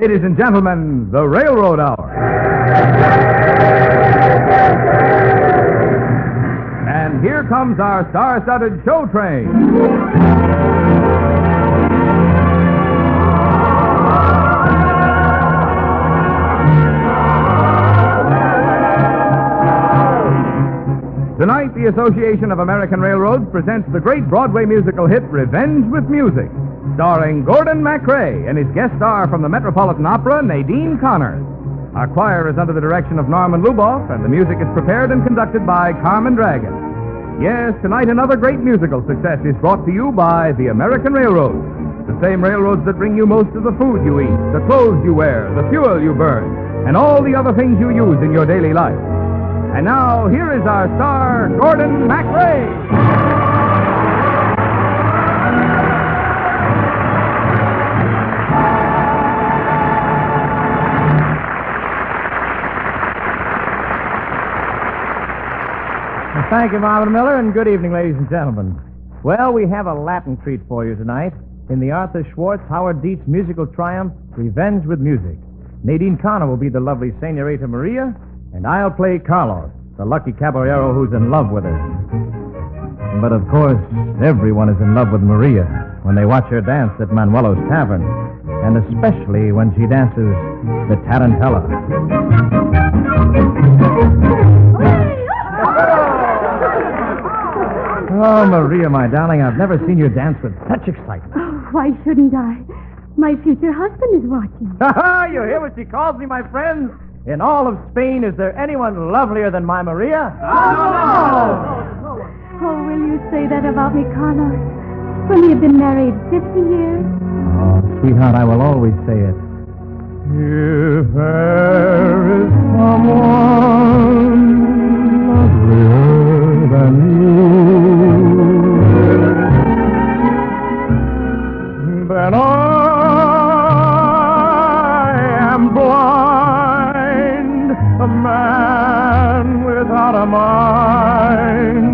Ladies and gentlemen, the Railroad Hour. And here comes our star-studded show train. Tonight, the Association of American Railroads presents the great Broadway musical hit Revenge with Music, starring Gordon MacRae and his guest star from the Metropolitan Opera, Nadine Connors. Our choir is under the direction of Norman Luboff, and the music is prepared and conducted by Carmen Dragon. Yes, tonight another great musical success is brought to you by the American Railroads, the same railroads that bring you most of the food you eat, the clothes you wear, the fuel you burn, and all the other things you use in your daily life. And now, here is our star, Gordon MacRae. Thank you, Marvin Miller, and good evening, ladies and gentlemen. Well, we have a Latin treat for you tonight in the Arthur Schwartz Howard Dietz musical triumph, Revenge with Music. Nadine Connor will be the lovely Senorita Maria, and I'll play Carlos, the lucky caballero who's in love with her. But, of course, everyone is in love with Maria when they watch her dance at Manuelo's Tavern, and especially when she dances the Tarantella. Oh, Maria, my darling, I've never seen you dance with such excitement. Oh, why shouldn't I? My future husband is watching. You hear what she calls me, my friends? In all of Spain, is there anyone lovelier than my Maria? Oh, will you say that about me, Carlos? When we have been married 50 years? Oh, sweetheart, I will always say it. If there is someone lovelier than you, then I am blind, a man without a mind.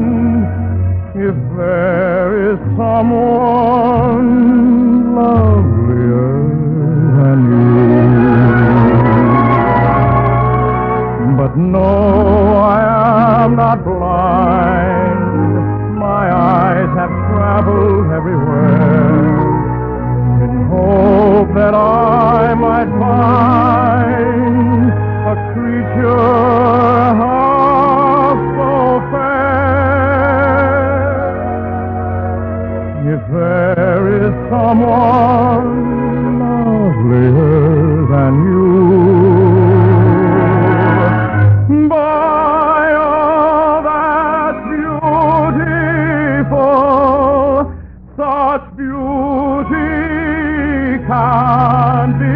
If there is someone lovelier than you. But no, I am not blind. My eyes have traveled everywhere in hope that I might find a creature half so fair. If there is someone lovelier than you, by all that's beautiful, such beauty can't be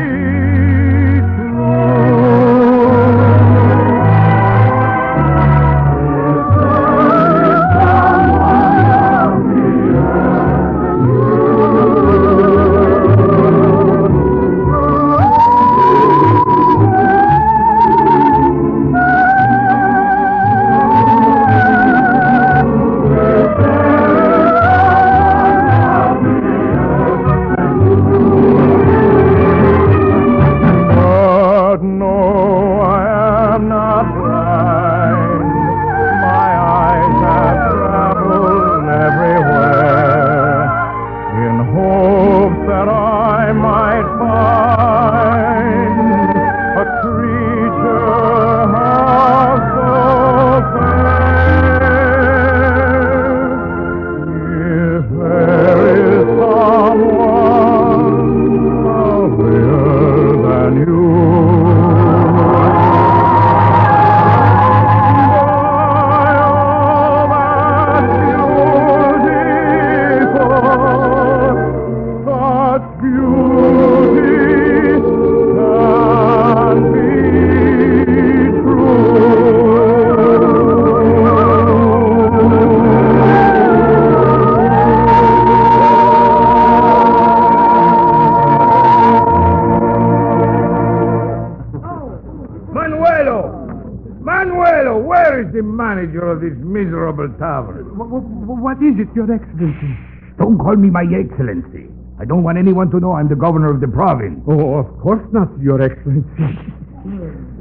Manuelo, where is the manager of this miserable tavern? What is it, Your Excellency? Don't call me my excellency. I don't want anyone to know I'm the governor of the province. Oh, of course not, Your Excellency.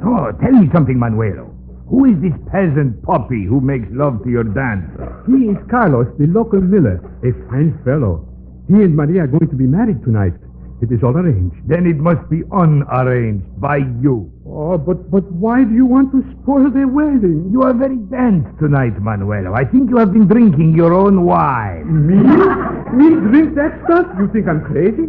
Oh, tell me something, Manuelo. Who is this peasant puppy who makes love to your dancer? He is Carlos, the local miller, a fine fellow. He and Maria are going to be married tonight. It is all arranged. Then it must be unarranged by you. Oh, but why do you want to spoil their wedding? You are very dense tonight, Manuelo. I think you have been drinking your own wine. Me? Me drink that stuff? You think I'm crazy?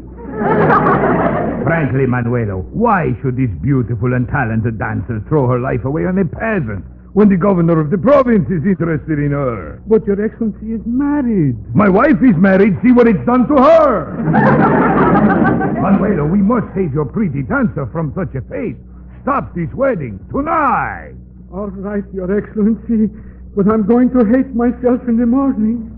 Frankly, Manuelo, why should this beautiful and talented dancer throw her life away on a peasant when the governor of the province is interested in her? But Your Excellency is married. My wife is married. See what it's done to her. Manuelo, we must save your pretty dancer from such a fate. Stop this wedding tonight. All right, Your Excellency, but I'm going to hate myself in the morning.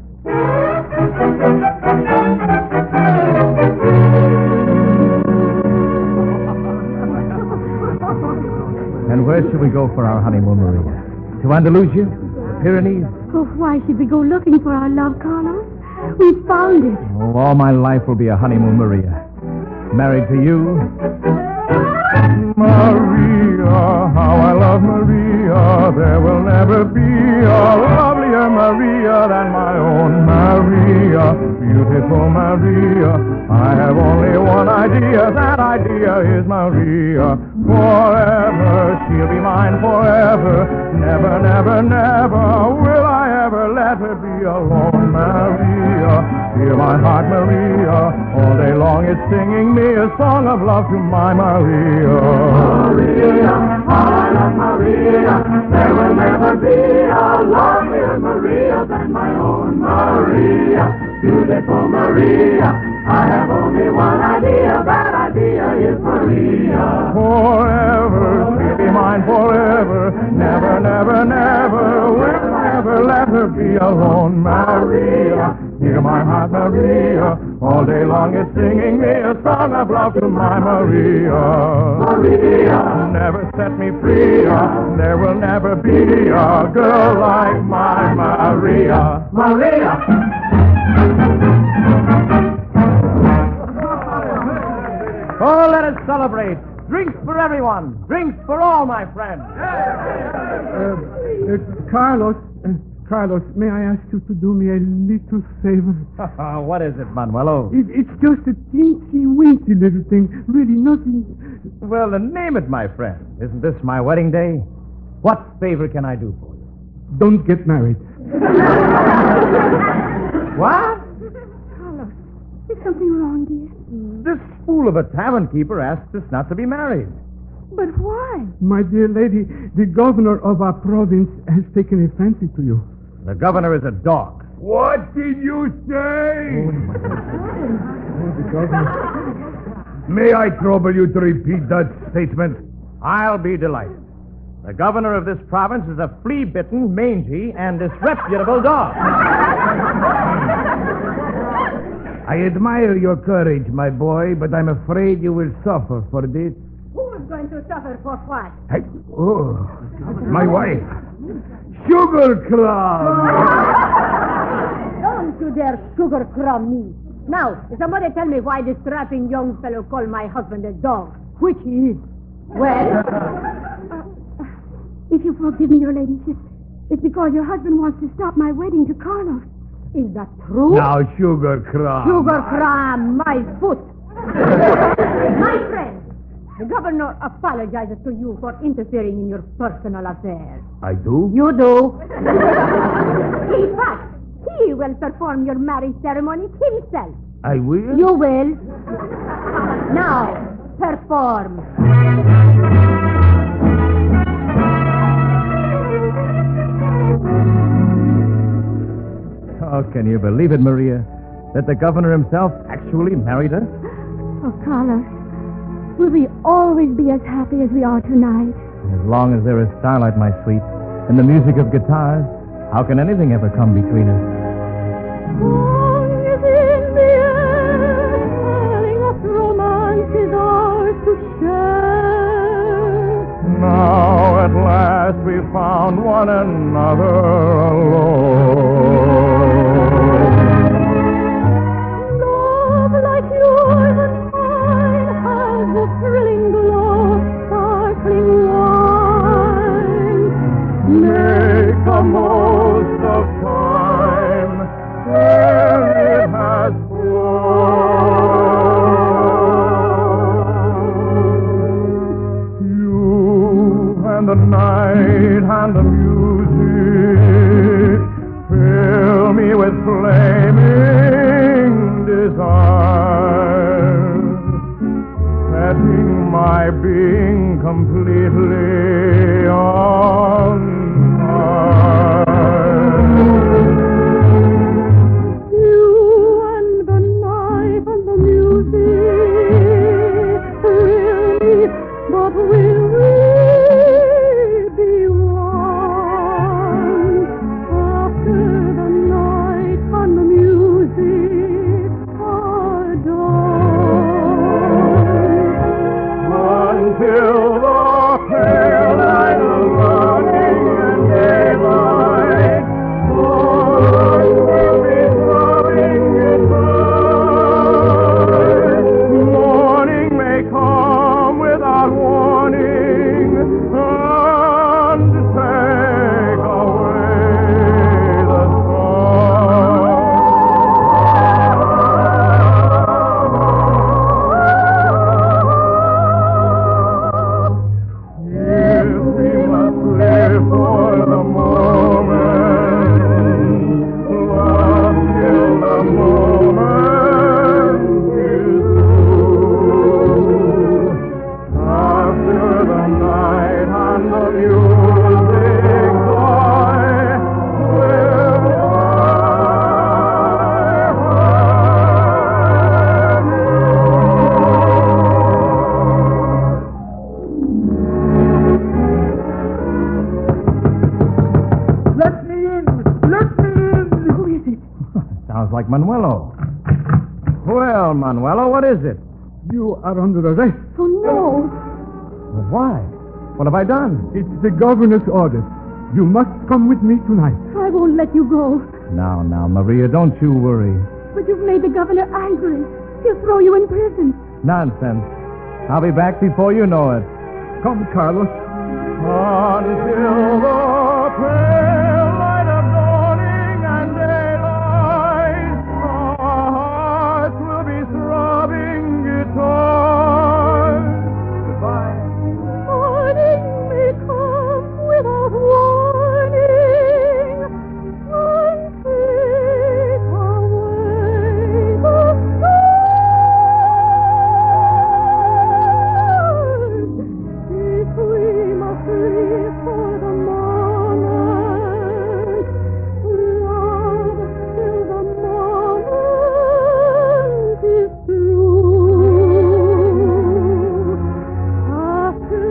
And where should we go for our honeymoon, Maria? To Andalusia? The Pyrenees? Oh, why should we go looking for our love, Carlos? We found it. Oh, all my life will be a honeymoon, Maria. Married to you. Maria, how I love Maria. There will never be a lovelier Maria than my own Maria. Beautiful Maria. I have only one idea. That idea is Maria. Forever, she'll be mine forever. Never, never, never will I ever let her be alone, Maria. Hear my heart, Maria. All day long it's singing me a song of love to my Maria. Maria, I love Maria. There will never be a lovelier Maria than my own Maria. Beautiful Maria. I have only one idea. That idea is Maria. Forever, she'll be mine forever. Never, never, never will I ever let her be alone, Maria. Hear my heart, Maria. All day long it's singing me a song of love to my Maria. Maria, never set me free. There will never be a girl like my Maria. Maria. Oh, let us celebrate. Drinks for everyone. Drinks for all, my friends. Carlos, may I ask you to do me a little favor? What is it, Manuelo? It's just a teensy-weensy little thing. Really nothing. Well, then name it, my friend. Isn't this my wedding day? What favor can I do for you? Don't get married. What? Carlos, is something wrong, dear? This fool of a tavern keeper asked us not to be married. But why? My dear lady, the governor of our province has taken a fancy to you. The governor is a dog. What did you say? The governor. May I trouble you to repeat that statement? I'll be delighted. The governor of this province is a flea-bitten, mangy, and disreputable dog. I admire your courage, my boy, but I'm afraid you will suffer for this. Who is going to suffer for what? My wife. Sugar Club! Don't you dare sugar crumb me. Now, somebody tell me why this strapping young fellow called my husband a dog, which he is. Well? If you forgive me, your ladyship, it's because your husband wants to stop my wedding to Carlos. Is that true? Now, Sugar Club. Sugar crumb, my foot. My friend, the governor apologizes to you for interfering in your personal affairs. I do? You do. In fact, he will perform your marriage ceremony himself. I will? You will. Now, perform. Oh, can you believe it, Maria? That the governor himself actually married us? Oh, Carlos, will we always be as happy as we are tonight? As long as there is starlight, my sweet, and the music of guitars, how can anything ever come between us? Song is in the air, telling us romance is ours to share. Now at last we found one another alone. Love like you the most of time when it has flown. You and the night and the music fill me with flaming desire, setting my being completely on fire. You and the night and the music thrill me, but will we be one after the night and the music are done? Until the pale light of morning and daylight, hearts will be throbbing inside. Morning may come without warning and take away the If we must live for the moment, love till the moment is through. After the night and the music die, will Let me in! Let me in! Who is it? Sounds like Manuelo. Well, Manuelo, what is it? You are under arrest. Oh, no. Well, why? What have I done? It's the governor's order. You must come with me tonight. I won't let you go. Now, Maria, don't you worry. But you've made the governor angry. He'll throw you in prison. Nonsense. I'll be back before you know it. Come, Carlos. until the pale light of dawning and daylight, our hearts will be throbbing guitars. Goodbye. Morning may come without warning and take away the stars. If we must live for the moment, love till the moment is through. After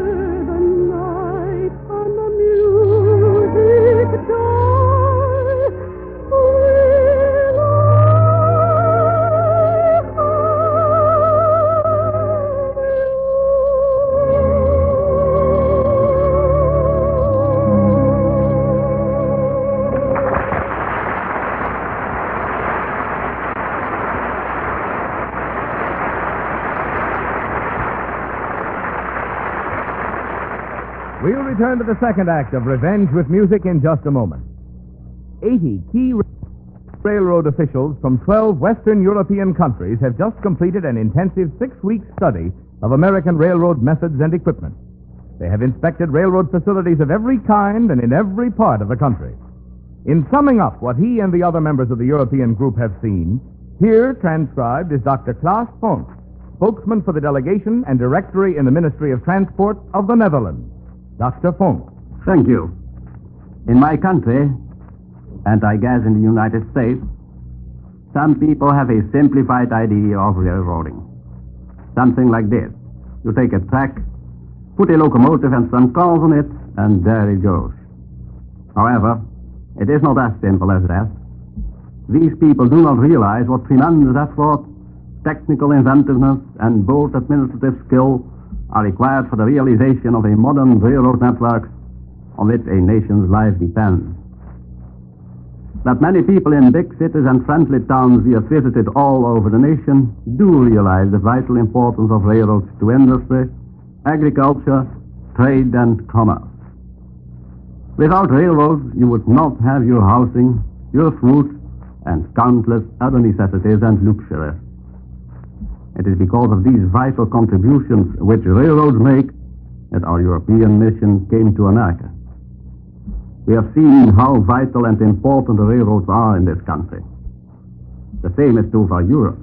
the night and the music die, will We'll return to the second act of Revenge with Music in just a moment. 80 key railroad officials from 12 Western European countries have just completed an intensive 6-week study of American railroad methods and equipment. They have inspected railroad facilities of every kind and in every part of the country. In summing up what he and the other members of the European group have seen, here transcribed is Dr. Klaas Font, spokesman for the delegation and directory in the Ministry of Transport of the Netherlands. Dr. Font. Thank you. In my country, and I guess in the United States, some people have a simplified idea of railroading. Something like this. You take a track, put a locomotive and some cars on it, and there it goes. However, it is not as simple as that. These people do not realize what tremendous effort, technical inventiveness, and bold administrative skill are required for the realization of a modern railroad network on which a nation's life depends. That many people in big cities and friendly towns we have visited all over the nation do realize the vital importance of railroads to industry, agriculture, trade, and commerce. Without railroads, you would not have your housing, your food, and countless other necessities and luxuries. It is because of these vital contributions which railroads make that our European mission came to America. We have seen how vital and important the railroads are in this country. The same is true for Europe.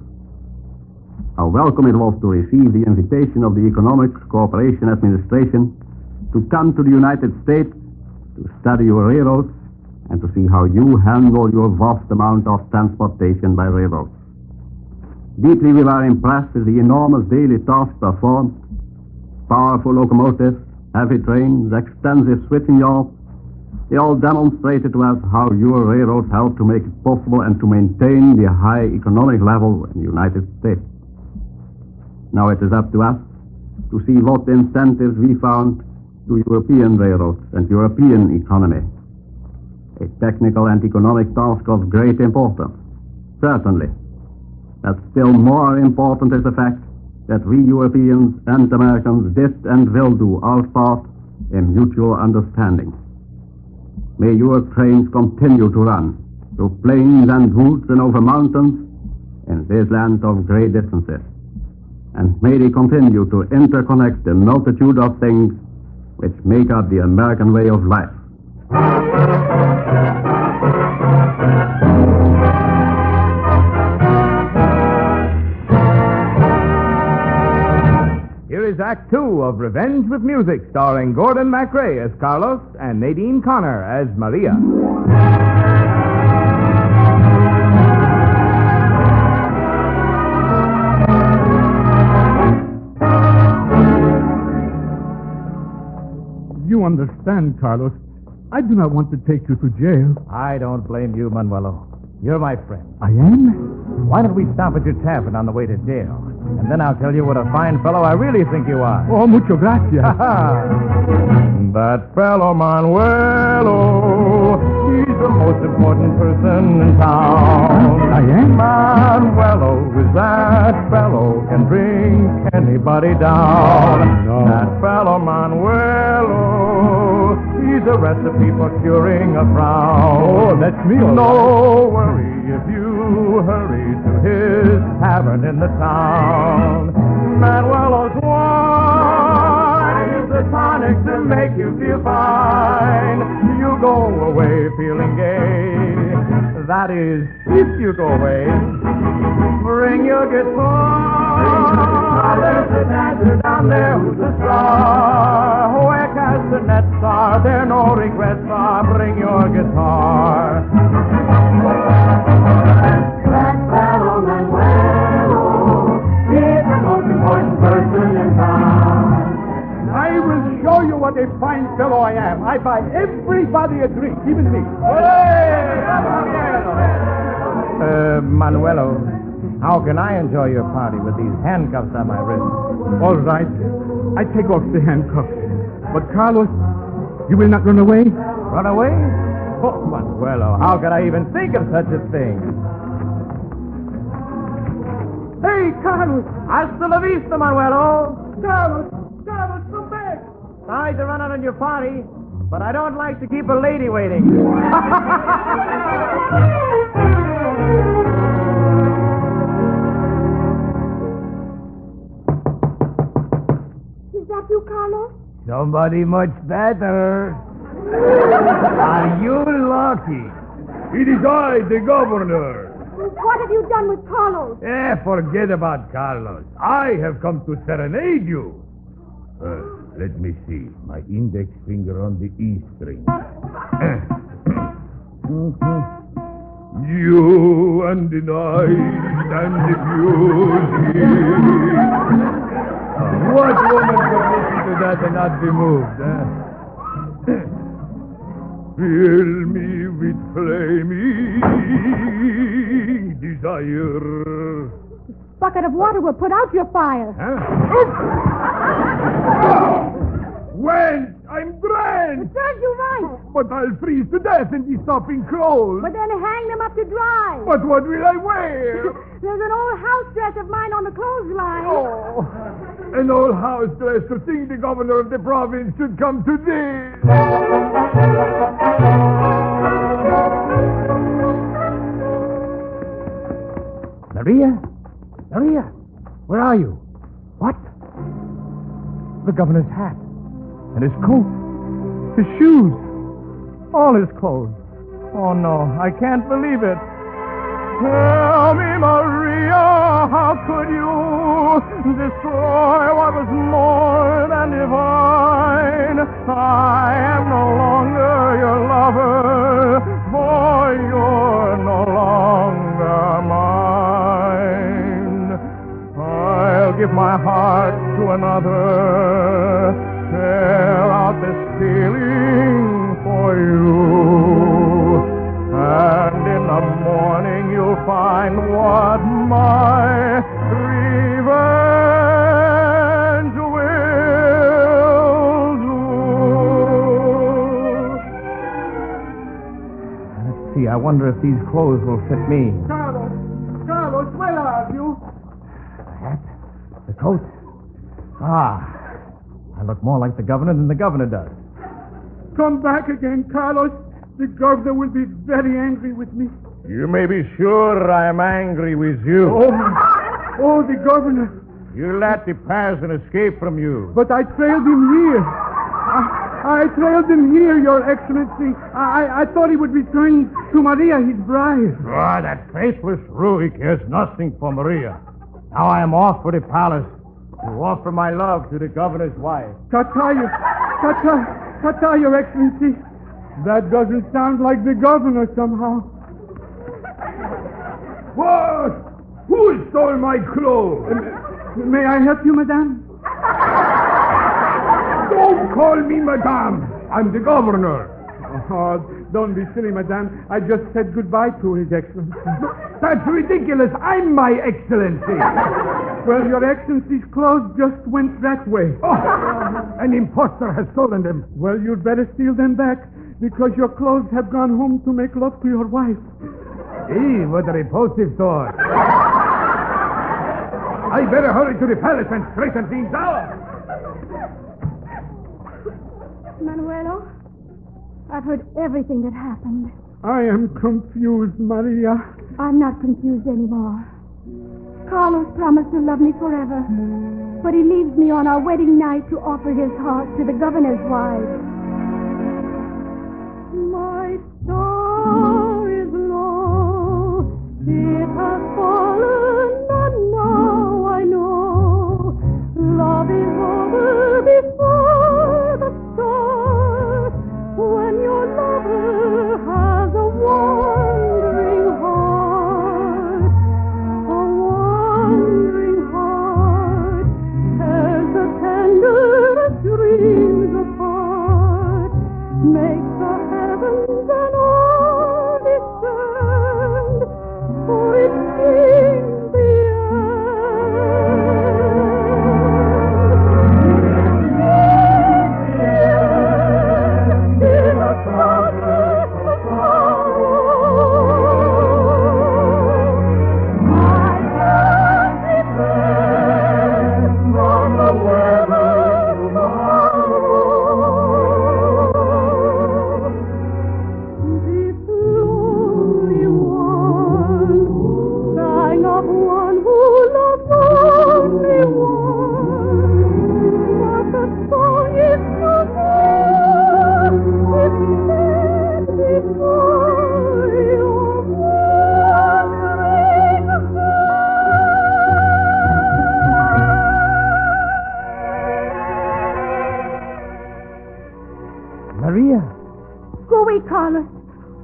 How welcome it was to receive the invitation of the Economic Cooperation Administration to come to the United States to study your railroads and to see how you handle your vast amount of transportation by railroads. Deeply we were impressed with the enormous daily tasks performed, powerful locomotives, heavy trains, extensive switching yards. They all demonstrated to us how your railroads helped to make it possible and to maintain the high economic level in the United States. Now it is up to us to see what incentives we found to European railroads and European economy. A technical and economic task of great importance, certainly. But still more important is the fact that we Europeans and Americans did and will do our part in mutual understanding. May your trains continue to run through plains and woods and over mountains in this land of great distances. And may they continue to interconnect the multitude of things which make up the American way of life. Here is Act Two of Revenge with Music, starring Gordon MacRae as Carlos and Nadine Connor as Maria. You understand, Carlos. I do not want to take you to jail. I don't blame you, Manuelo. You're my friend. I am? Why don't we stop at your tavern on the way to jail? And then I'll tell you what a fine fellow I really think you are. Oh, mucho gracias. That fellow Manuelo, he's the most important person in town. I am? Manuelo is that fellow can bring anybody down. No. That fellow Manuelo, he's a recipe for curing a frown. Oh, that's me, all No worry if you hurry to his tavern in the town. Manuelo's wine is the tonic to make you feel fine. You go away feeling gay. That is, if you go away. Bring your guitar. There's a dancer down there who's a star. Where castanets are, there no regrets are. Bring your guitar. That fellow Manuelo, he's the most important person in town. I will show you what a fine fellow I am. I buy everybody a drink, even me. Manuelo, how can I enjoy your party with these handcuffs on my wrist? All right. I take off the handcuffs. But, Carlos, you will not run away? Run away? Oh, Manuelo, how could I even think of such a thing? Hey, Carlos! Hasta la vista, Manuelo. Carlos, come back! Sorry to run out on your party, but I don't like to keep a lady waiting. Is that you, Carlos? Somebody much better. Are you lucky? It is I, the governor. What have you done with Carlos? Forget about Carlos. I have come to serenade you. Let me see. My index finger on the E string. You and the night and the beauty. What woman could listen to that and not be moved, huh? Fill me with flaming desire. Bucket of water will put out your fire. Huh? Whence I'm drenched! It serves you right. But I'll freeze to death in these sopping clothes. But then hang them up to dry. But what will I wear? There's an old house dress of mine on the clothesline. Oh, an old house dress. To think the governor of the province should come to this. Maria? Maria, where are you? What? The governor's hat. And his coat. His shoes. All his clothes. Oh, no, I can't believe it. Tell me, Maria, how could you destroy what was more than divine? I am no longer your lover, for you're no longer mine. I'll give my heart to another, tear out this feeling for you. And in the morning you'll find what my revenge will do. Let's see, I wonder if these clothes will fit me. Carlos, where are you? The hat, the coat. Ah, I look more like the governor than the governor does. Come back again, Carlos. The governor will be very angry with me. You may be sure I'm angry with you. Oh, the governor. You let the peasant escape from you. But I trailed him here. I trailed him here, Your Excellency. I thought he would return to Maria, his bride. Ah, that faithless Rui cares nothing for Maria. Now I am off for the palace to offer my love to the governor's wife. Tata, Your Excellency. That doesn't sound like the governor somehow. What? Who stole my clothes? May I help you, madame? Don't call me madame. I'm the governor. Oh, don't be silly, madame. I just said goodbye to His Excellency. That's ridiculous. I'm my excellency. Well, Your Excellency's clothes just went that way. Oh, an impostor has stolen them. Well, you'd better steal them back, because your clothes have gone home to make love to your wife. Gee, what a repulsive thought. I better hurry to the palace and straighten things out. Manuelo, I've heard everything that happened. I am confused, Maria. I'm not confused anymore. Carlos promised to love me forever, but he leaves me on our wedding night to offer his heart to the governor's wife. My star is low, it has fallen, and now I know love is over before the start. When your lover has a wandering heart, tears the tenderest dreams apart, makes the heavens and all descend, for it means the end. In a darkness of sorrow, my heart depends on the weather tomorrow. This lonely one, crying of one who loves only one, but the song is so far, it's said before your wandering Maria. Go away, Carlos.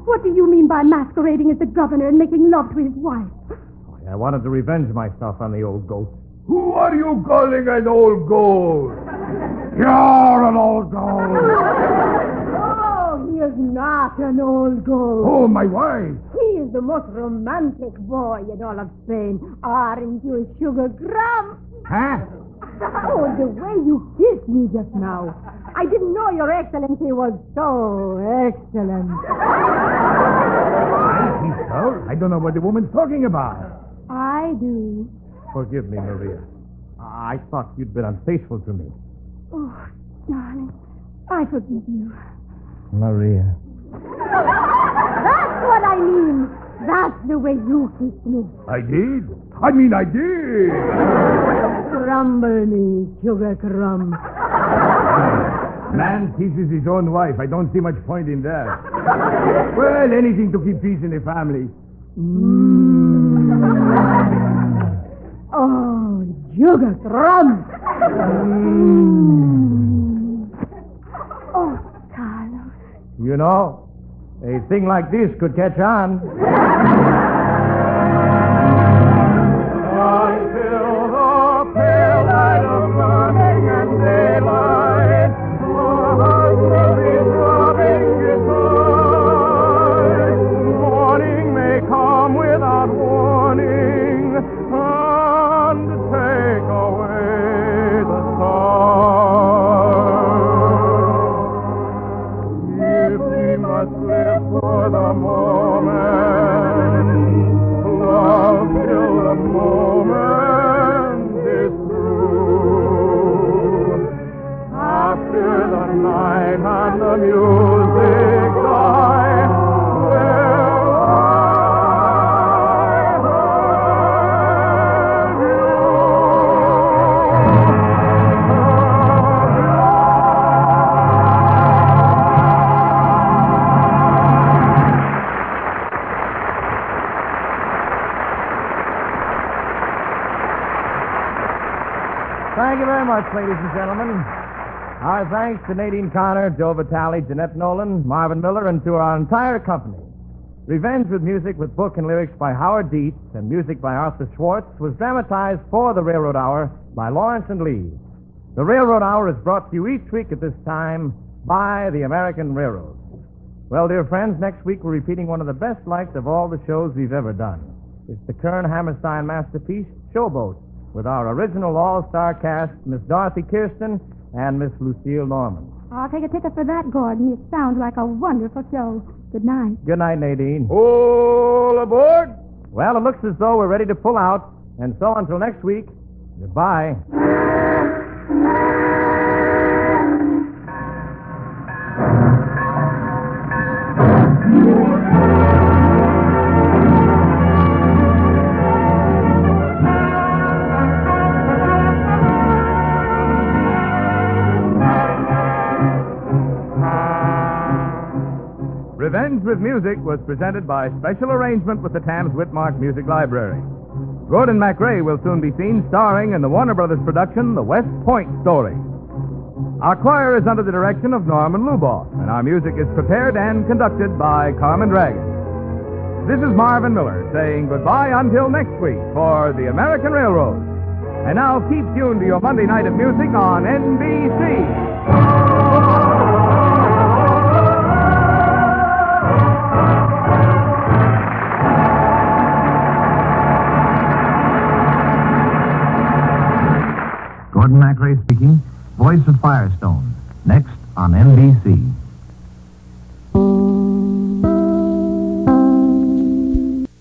What do you mean by masquerading as the governor and making love to his wife? I wanted to revenge myself on the old goat. Who are you calling an old goat? You're an old goat. Oh, he is not an old goat. Oh, my wife. He is the most romantic boy in all of Spain. Aren't you, Sugar Grump? Huh? Oh, the way you kissed me just now. I didn't know Your Excellency was so excellent. I see so. I don't know what the woman's talking about. I do. Forgive me, Maria. I thought you'd been unfaithful to me. Oh, darling, I forgive you. Maria. That's what I mean. That's the way you kissed me. I did? I mean, I did. Crumble me, sugar crumb. Man kisses his own wife. I don't see much point in that. Well, anything to keep peace in the family. Oh, sugar crumb. Oh, Carlos. You know, a thing like this could catch on. Until the pale light of morning and daylight, morning may come without warning and take away the sun. If we must live for the moment, love till the moment is through. After the night and the music die, will I Thank you very much, ladies and gentlemen. Our thanks to Nadine Connor, Joe Vitale, Jeanette Nolan, Marvin Miller, and to our entire company. Revenge with Music, with book and lyrics by Howard Dietz and music by Arthur Schwartz, was dramatized for the Railroad Hour by Lawrence and Lee. The Railroad Hour is brought to you each week at this time by the American Railroad. Well, dear friends, next week we're repeating one of the best likes of all the shows we've ever done. It's the Kern Hammerstein masterpiece, Showboat, with our original all-star cast, Miss Dorothy Kirsten and Miss Lucille Norman. I'll take a ticket for that, Gordon. It sounds like a wonderful show. Good night. Good night, Nadine. All aboard! Well, it looks as though we're ready to pull out, and so until next week, goodbye. Revenge with Music was presented by special arrangement with the Tams Whitmark Music Library. Gordon MacRae will soon be seen starring in the Warner Brothers production, The West Point Story. Our choir is under the direction of Norman Luboff, and our music is prepared and conducted by Carmen Dragon. This is Marvin Miller saying goodbye until next week for the American Railroad. And now keep tuned to your Monday night of music on NBC. Gordon MacRae speaking, voice of Firestone, next on NBC.